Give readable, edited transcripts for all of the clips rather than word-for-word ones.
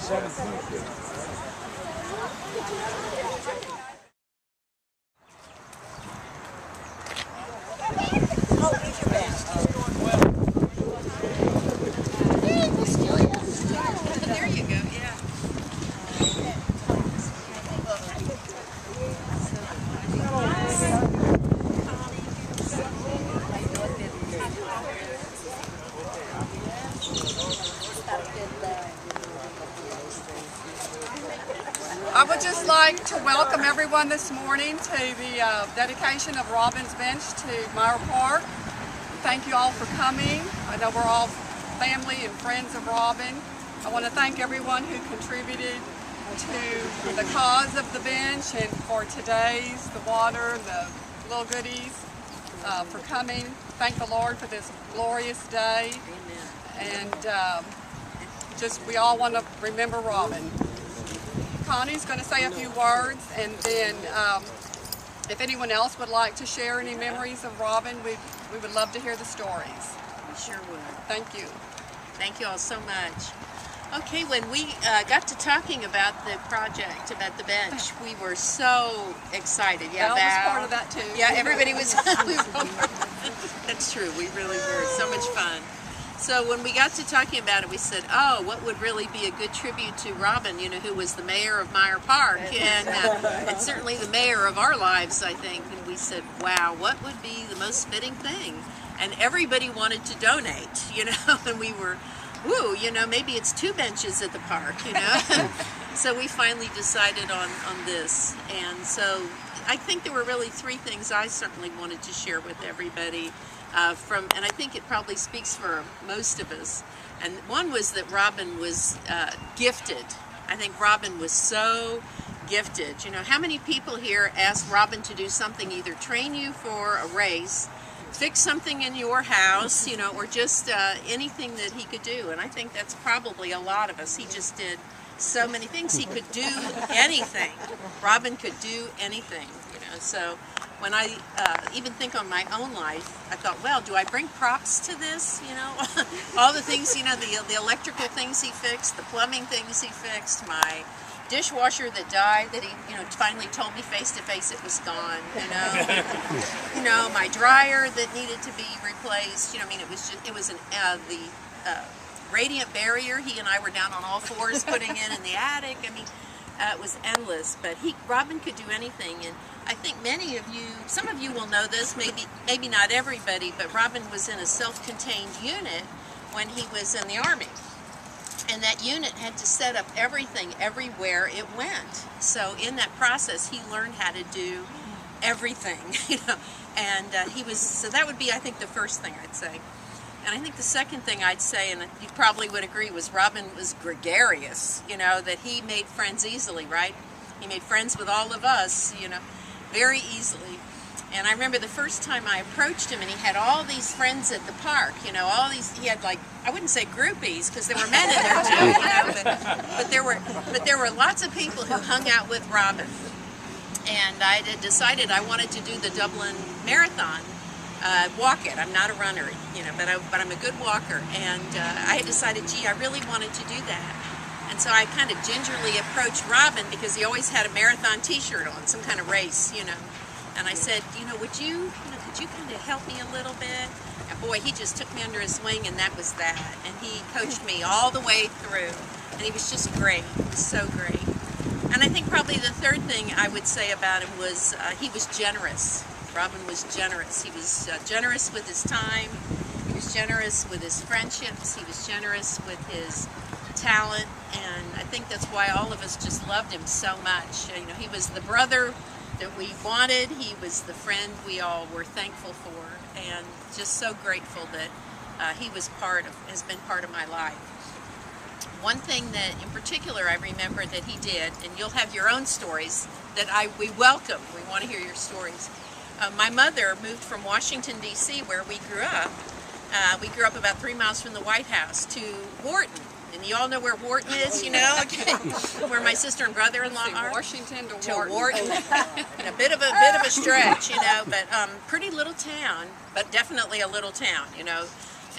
There you go, yeah. I would just like to welcome everyone this morning to the dedication of Robin's Bench to Meyer Park. Thank you all for coming. I know we're all family and friends of Robin. I want to thank everyone who contributed to the cause of the bench and for today's, the water, the little goodies, for coming. Thank the Lord for this glorious day. Amen. And just we all want to remember Robin. Connie's going to say a few words, and then if anyone else would like to share any memories of Robin, we would love to hear the stories. We sure would. Thank you. Thank you all so much. Okay, when we got to talking about the project, about the bench, we were so excited. Yeah, Val was part of that too. Yeah, everybody was. That's true. We really were. So much fun. So when we got to talking about it, we said, oh, what would really be a good tribute to Robin, you know, who was the mayor of Meyer Park, and certainly the mayor of our lives, I think. And we said, wow, what would be the most fitting thing? And everybody wanted to donate, you know, and we were, woo, you know, maybe it's 2 benches at the park, you know. So we finally decided on this. And so I think there were really 3 things I certainly wanted to share with everybody. And I think it probably speaks for most of us. And one was that Robin was gifted. I think Robin was so gifted. You know, how many people here asked Robin to do something, either train you for a race, fix something in your house, you know, or just anything that he could do? And I think that's probably a lot of us. He just did so many things. He could do anything. Robin could do anything, you know. So when I even think on my own life, I thought, well, do I bring props to this, you know? All the things, you know, the electrical things he fixed, the plumbing things he fixed, my dishwasher that died, that he, you know, finally told me face to face it was gone, you know? You know, my dryer that needed to be replaced, you know, I mean, it was just, it was the radiant barrier he and I were down on all fours putting in the attic. I mean, it was endless, but Robin could do anything. And I think many of you, some of you will know this, maybe not everybody, but Robin was in a self-contained unit when he was in the Army. And that unit had to set up everything everywhere it went. So in that process, he learned how to do everything, you know. And so that would be, I think, the first thing I'd say. And I think the second thing I'd say, and you probably would agree, was Robin was gregarious, you know, that he made friends easily, right? He made friends with all of us, you know, very easily. And I remember the first time I approached him, and he had all these friends at the park, you know, he had, like, I wouldn't say groupies, because there were men in there too, you know, but there were lots of people who hung out with Robin. And I had decided I wanted to do the Dublin Marathon. Walk it. I'm not a runner, you know, but I'm a good walker. And I had decided, gee, I really wanted to do that. And so I kind of gingerly approached Robin, because he always had a marathon t-shirt on, some kind of race, you know. And I said, you know, could you kind of help me a little bit? And boy, he just took me under his wing, and that was that. And he coached me all the way through. And he was just great. He was so great. And I think probably the third thing I would say about him was he was generous. Robin was generous. He was generous with his time. He was generous with his friendships. He was generous with his talent. And I think that's why all of us just loved him so much. You know, he was the brother that we wanted. He was the friend we all were thankful for, and just so grateful that he was has been part of my life. One thing that in particular I remember that he did, and you'll have your own stories, that we welcome. We want to hear your stories. My mother moved from Washington, D.C., where we grew up. We grew up about 3 miles from the White House, to Wharton. And you all know where Wharton is, you know, where my sister and brother-in-law are. Washington to Wharton. Wharton. A bit of a stretch, you know, but pretty little town, but definitely a little town, you know.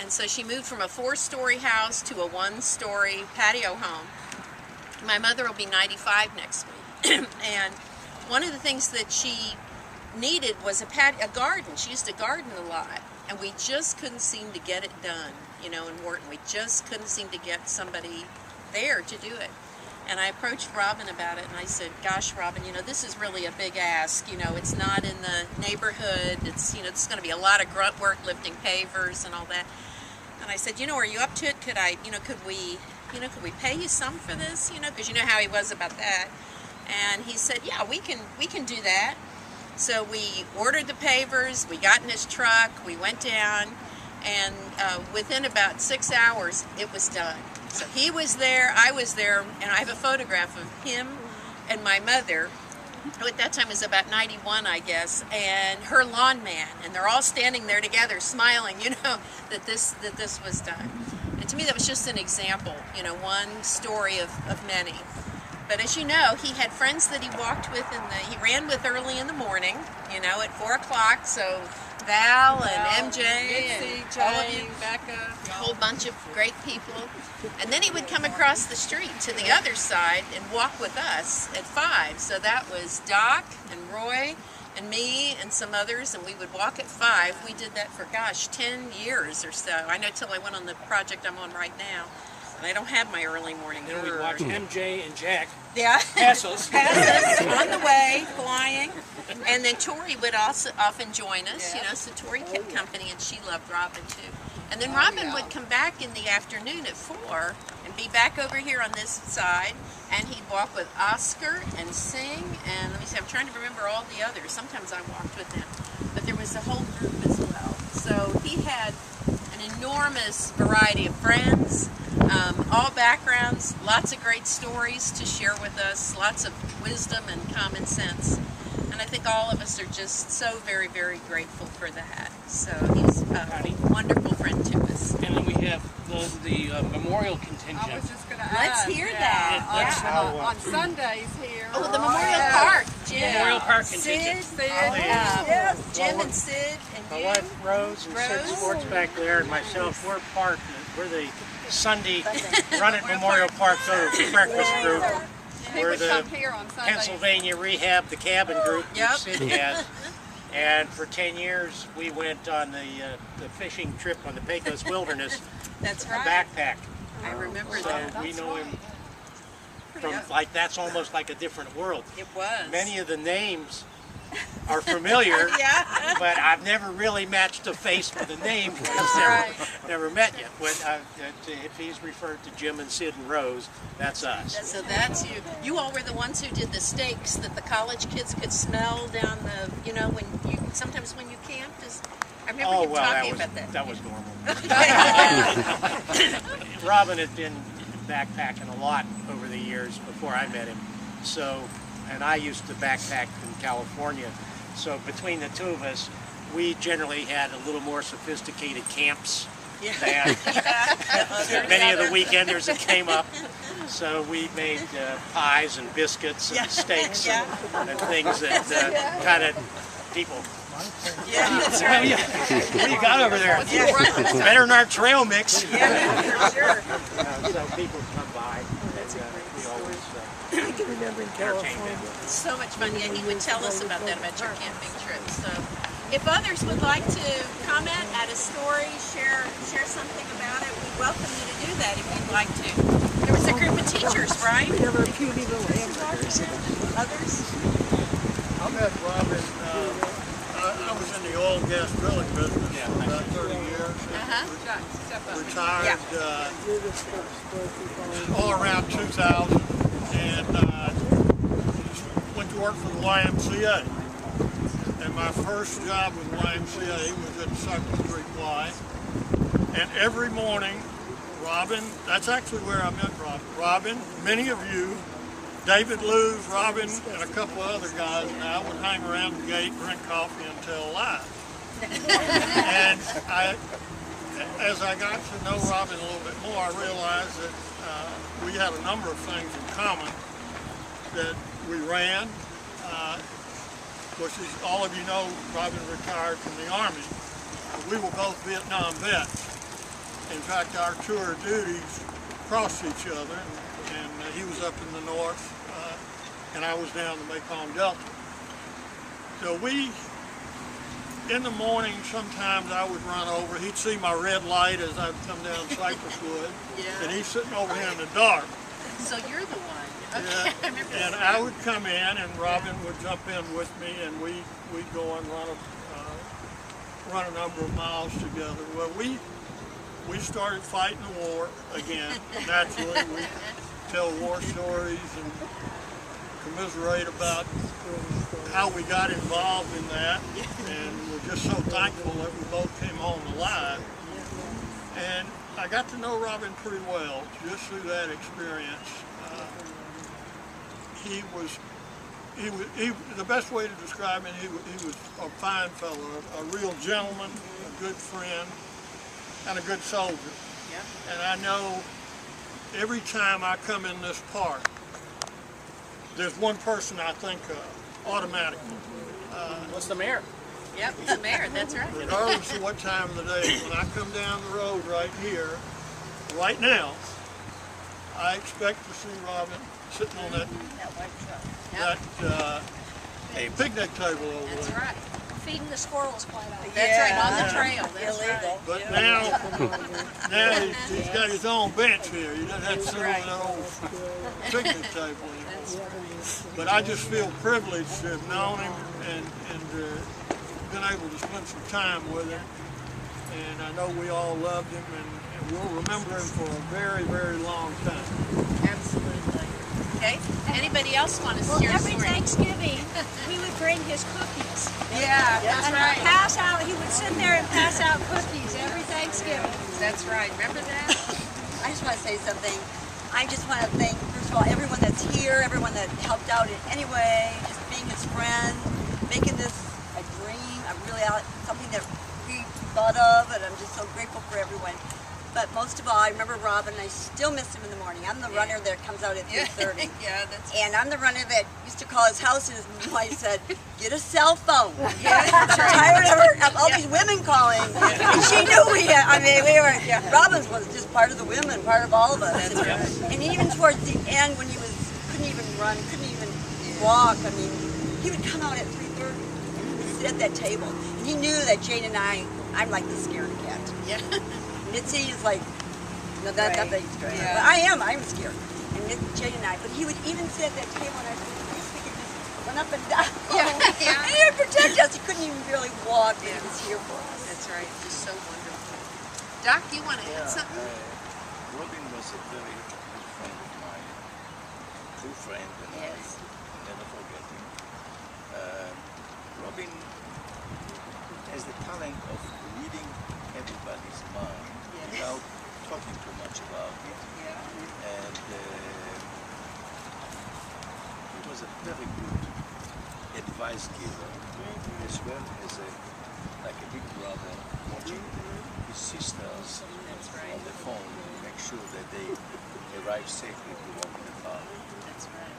And so she moved from a 4-story house to a 1-story patio home. My mother will be 95 next week. And one of the things that she needed was a garden. She used to garden a lot. And we just couldn't seem to get it done, you know, in Wharton. We just couldn't seem to get somebody there to do it. And I approached Robin about it, and I said, gosh, Robin, you know, this is really a big ask. You know, it's not in the neighborhood. It's, you know, it's going to be a lot of grunt work, lifting pavers and all that. And I said, you know, are you up to it? Could we pay you some for this? You know, because you know how he was about that. And he said, yeah, we can do that. So we ordered the pavers, we got in his truck, we went down, and within about 6 hours, it was done. So he was there, I was there, and I have a photograph of him and my mother, who at that time was about 91, I guess, and her lawn man, and they're all standing there together, smiling, you know, that this was done. And to me, that was just an example, you know, one story of many. But as you know, he had friends that he walked with, he ran with early in the morning, you know, at 4 o'clock. So Val and MJ and all of you, Becca, a whole bunch of great people. And then he would come across the street to the other side and walk with us at 5. So that was Doc and Roy and me and some others, and we would walk at 5. We did that for, gosh, 10 years or so. I know till I went on the project I'm on right now. And I don't have my early morning. Then we'd watch MJ and Jack pass us on the way, flying. And then Tori would also often join us, you know, so Tori kept company, and she loved Robin too. And then Robin would come back in the afternoon at 4 and be back over here on this side, and he'd walk with Oscar and sing, and let me see, I'm trying to remember all the others. Sometimes I walked with him, but there was a whole group as well. So he had an enormous variety of friends, all backgrounds, lots of great stories to share with us, lots of wisdom and common sense. And I think all of us are just so very, very grateful for that. So he's a wonderful friend to us. And then we have the memorial contingent. I was just going to add. Let's hear that. On Sundays here. Oh, the Memorial Park. Jim. Memorial Park Sid, contingent. Jim and Sid and My you. wife Rose and Sid Rose. Sports back there, and myself, we're the Sunday Run at Memorial Park breakfast group. He We're would the come here on Sundays. Pennsylvania Rehab the Cabin group Yep. that Sid has. And for 10 years, we went on the fishing trip on the Pecos Wilderness, That's a right. backpack. I remember So that. we know him from, like, that's almost like a different world. It was. Many of the names are familiar, Yeah. but I've never really matched a face with a name. Never met yet. If he's referred to Jim and Sid and Rose, that's us. So that's you. You all were the ones who did the steaks that the college kids could smell down the, you know, sometimes when you camped. I remember you talking about that. That was normal. Robin had been backpacking a lot over the years before I met him. So, and I used to backpack in California. So between the two of us, we generally had a little more sophisticated camps than many of the weekenders that came up. So we made pies and biscuits and steaks and things that kind of people. Yeah, that's right. What do you got over there? It's better than our trail mix. For sure. So people come by, and we always entertain them. So much fun. Yeah, he would tell us about that, about your camping trip. So if others would like to comment, add a story, share something about it, we welcome you to do that if you'd like to. There was a group of teachers, right? There were a few little hamburgers. Others? I met Robin, I was in the oil and gas drilling business for about 30 years. Retired all around 2000 and went to work for the YMCA. And my first job with the YMCA was at Sucker Street Y. And every morning, Robin, that's actually where I met Robin. Robin, many of you, David Lewis, Robin, and a couple of other guys and I would hang around the gate, drink coffee, and tell lies. And as I got to know Robin a little bit more, I realized that we had a number of things in common. That we ran. Of course, as all of you know, Robin retired from the Army. We were both Vietnam vets. In fact, our tour duties crossed each other. And he was up in the north, and I was down the Mekong Delta. So in the morning, sometimes I would run over. He'd see my red light as I'd come down Cypress Wood, and he's sitting over here in the dark. So you're the one. Okay. Yeah, I remember and this. I would come in, and Robin would jump in with me, and we'd go and run a number of miles together. Well, we started fighting the war again. Naturally, we tell war stories and commiserate about how we got involved in that, and we're just so thankful that we both came home alive. And I got to know Robin pretty well just through that experience. The best way to describe him, he was a fine fellow, a real gentleman, a good friend, and a good soldier. Yeah. And I know every time I come in this park, there's one person I think of automatically. What's the mayor? Yep, the mayor, that's right. Regardless of what time of the day, when I come down the road right here, right now, I expect to see Robin sitting on that picnic table over That's there. right. Feeding the squirrels quite often. That's right, on the trail. That's Illegal. right. But now he's got his own bench here. He doesn't have to sit on that old picnic table anymore. But I just feel privileged to have known him and been able to spend some time with him. And I know we all loved him, and we'll remember him for a very, very long time. Absolutely. Okay. Anybody else want to Well, share a every story? Thanksgiving, we would bring his cookies. Yeah, that's And right. pass out, he would sit there and pass out cookies every Thanksgiving. That's right. Remember that? I just want to say something. I just want to thank, first of all, everyone that's here, everyone that helped out in any way, just being his friend, making this a dream, something that we thought of, and I'm just so grateful for everyone. But most of all, I remember Robin, and I still miss him in the morning. I'm the runner that comes out at 3:30. Yeah, that's And I'm the runner that used to call his house, and his wife said, "Get a cell phone." yeah, that's right. Tired of all these women calling. And she knew we were, Robbins was just part of the women, part of all of us. That's right. And even towards the end when he couldn't even run, couldn't even walk, I mean, he would come out at 3:30 and he would sit at that table. And he knew that Jane and I'm like the scared cat. Yeah. Mitzi is like, no, that's not that scared. Yeah. But I'm scared. And Jane and but he would even sit at that table and I said, please, we could just run up and down. Yeah. And he would protect us. He couldn't even really walk, but he was here for us. That's right. Just so wonderful. Doc, you want to add something? Robin was a very good friend of mine, true friend, and Yes. I never forget him. Robin has the talent of reading everybody's mind without talking too much about it. And he was a very good advice giver, as well as like a big brother watching his sisters on the phone to make sure that they arrive safely to walk in the car. That's right.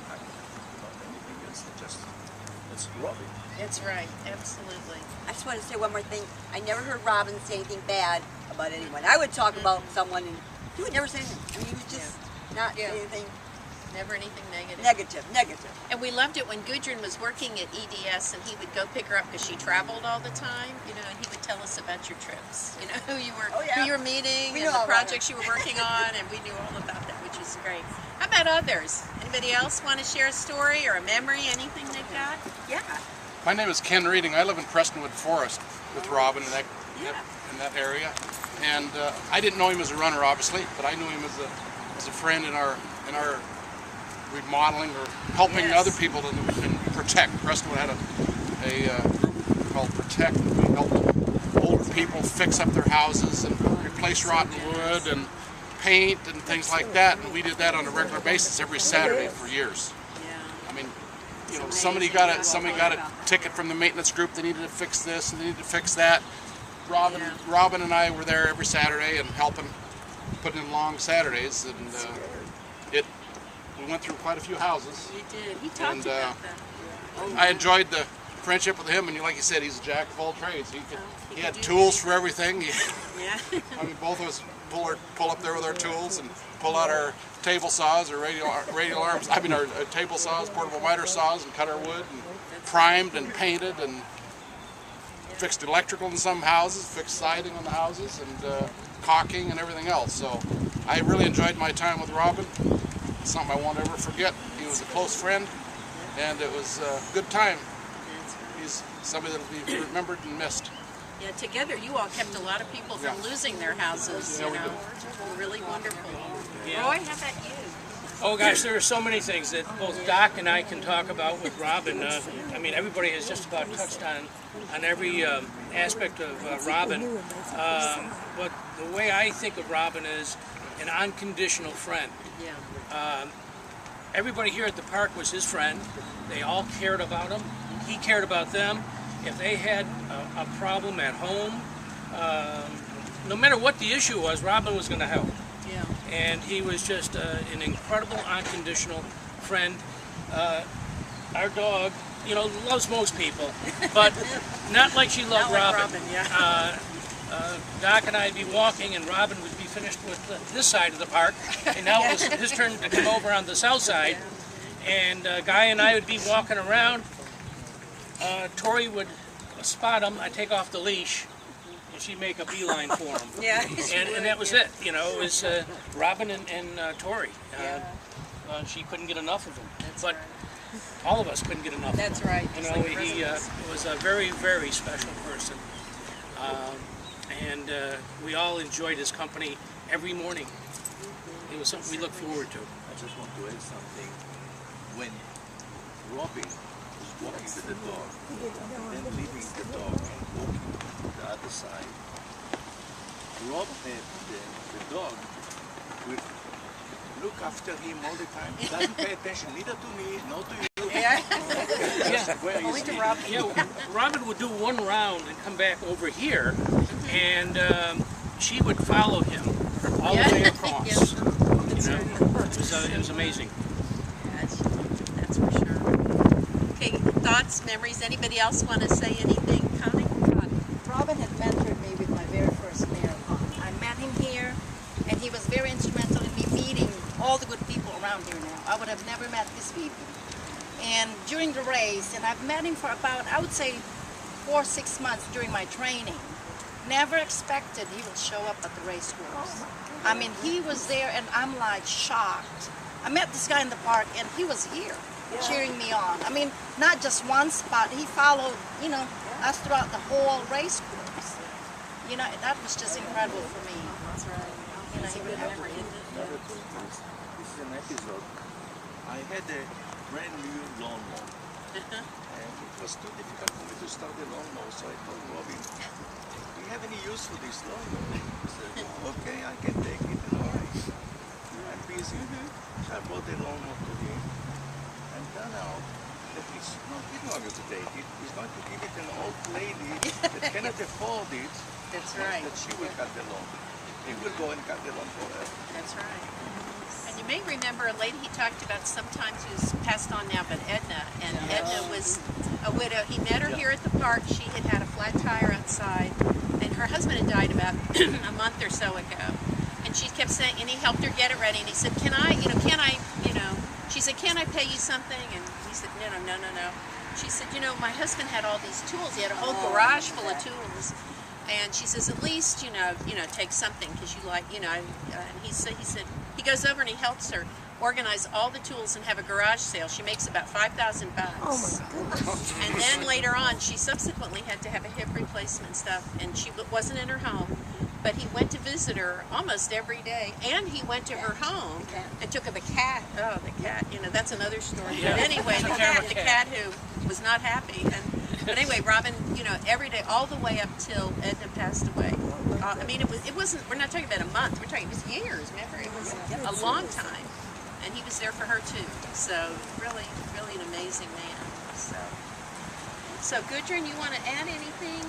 I don't know anything else, that's Robin. That's right. Absolutely. I just want to say one more thing. I never heard Robin say anything bad about anyone. I would talk about someone and he would never say anything. I mean, he would just not say anything Never anything negative. negative. And we loved it when Gudrun was working at EDS and he would go pick her up because she traveled all the time, you know, and he would tell us about your trips, you know, who you were meeting We and knew the all about projects you were working on, and we knew all about that, which is great. How about others? Anybody else want to share a story or a memory, anything they've got? Yeah. My name is Ken Reading. I live in Prestonwood Forest with Robin in that area, and I didn't know him as a runner, obviously, but I knew him as a friend in our remodeling or helping other people in Protect. Prestonwood had a group called Protect. We helped older people fix up their houses and replace rotten wood and paint and things like that, and we did that on a regular basis every Saturday for years. Yeah. I mean, you know, somebody got a ticket from the maintenance group. They needed to fix this and they needed to fix that. Robin and I were there every Saturday and helping put in long Saturdays, and we went through quite a few houses. You did. He talked about that. I enjoyed the friendship with him, and like you said, he's a jack of all trades. He had tools for everything. Yeah. I mean, both of us pull up there with our tools and pull out our table saws or radial arms. I mean our table saws, portable miter saws, and cut our wood, and primed and painted and fixed electrical in some houses, fixed siding on the houses, and caulking and everything else. So I really enjoyed my time with Robin. It's something I won't ever forget. He was a close friend, and it was a good time. He's somebody that will be remembered and missed. Yeah, together you all kept a lot of people from losing their houses, Yeah, you we know. did. Really wonderful. Yeah. Roy, how about you? Oh gosh, there are so many things that both Doc and I can talk about with Robin. I mean, everybody has just about touched on every aspect of Robin. But the way I think of Robin is an unconditional friend. Yeah. Everybody here at the park was his friend. They all cared about him. He cared about them. If they had a problem at home, no matter what the issue was, Robin was going to help. Yeah. And he was just an incredible, unconditional friend. Our dog, you know, loves most people, but not like she loved Not like Robin. Robin, yeah. Doc and I'd be walking, and Robin would be finished with this side of the park, and now it was his turn to come over on the south side. And Guy and I would be walking around. Tori would spot him. I'd take off the leash, and she'd make a beeline for him. Yeah. And that was it. You know, it was Robin and Tori. She couldn't get enough of him. But all of us couldn't get enough That's of him. right. You Just know, like he was a very, very special person. And we all enjoyed his company every morning. It was something we looked forward to. I just want to add something. When Robin was walking with the dog, then leaving the dog and walking to the other side, Rob had the dog would look after him all the time. Doesn't pay attention neither to me, nor to you. Yeah. Where is he? Yeah, Robin would do one round and come back over here, and she would follow him all the way across. You know, it was amazing. That's for sure. Okay, thoughts, memories? Anybody else want to say anything, Connie? Robin had mentored me with my very first marathon. I met him here, and he was very instrumental in me meeting all the good people around here now. I would have never met these people. And during the race, and I've met him for about, I would say, 4 or 6 months during my training. Never expected he would show up at the race course. I mean, he was there, and I'm like shocked. I met this guy in the park, and he was here, cheering me on. I mean, not just one spot. He followed, you know, us throughout the whole race course. You know, that was just incredible for me. That's right. You know, he would never This is an episode. I had a brand new lawnmower, and it was too difficult for me to start the lawnmower, so I told Robin, do you have any use for this lawnmower? He said, okay, I can take it, and all right. I'm busy. So I brought the lawnmower to him, and turned out that he's not going to take it. He's going to give it to an old lady that cannot afford it. That's right. That she will cut the lawn. He will go and cut the lawn for her. That's right. And you may remember a lady he talked about sometimes who's passed on now, but Edna. And Edna was a widow. He met her here at the park. She had had a flat tire outside, and her husband had died about a month or so ago. And she kept saying, and he helped her get it ready. And he said, she said, can I pay you something? And he said, no. She said, my husband had all these tools. He had a whole garage full of tools. And she says, at least, take something because you like, and he said, he goes over and he helps her organize all the tools and have a garage sale. She makes about $5,000. Oh my goodness. And then later on, she subsequently had to have a hip replacement stuff, and she wasn't in her home. But he went to visit her almost every day, and he went to her home and took her the cat. Oh, the cat, that's another story. Yeah. But anyway, the cat who was not happy. But anyway, Robin, every day, all the way up till Edna passed away. I mean, it wasn't, we're not talking about a month, we're talking, it was years, remember? It was a long time. And he was there for her too. So, really, really an amazing man. So Gudrun, you want to add anything,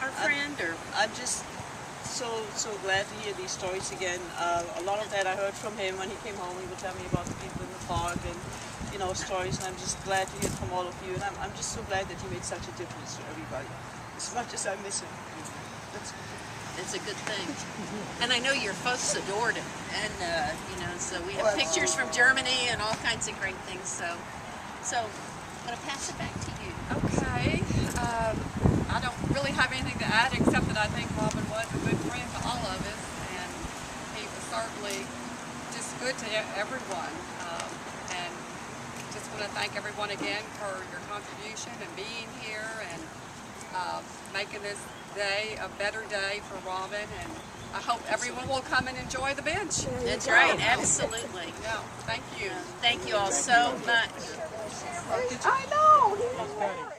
our friend, or? I'm just so glad to hear these stories again. A lot of that I heard from him when he came home. He would tell me about the people in the park and stories, and I'm just glad to hear from all of you. And I'm just so glad that he made such a difference to everybody, as much as I miss him. That's It's a good thing. And I know your folks adored him. And, you know, so we have pictures from Germany and all kinds of great things. So I'm going to pass it back to you. Okay. I don't really have anything to add except that I think Robin was a good friend to all of us, and he was certainly just good to everyone. And just want to thank everyone again for your contribution and being here and making this day a better day for Robin. And I hope everyone will come and enjoy the bench. That's right, absolutely. Yeah, thank you. Thank you all so much. I know.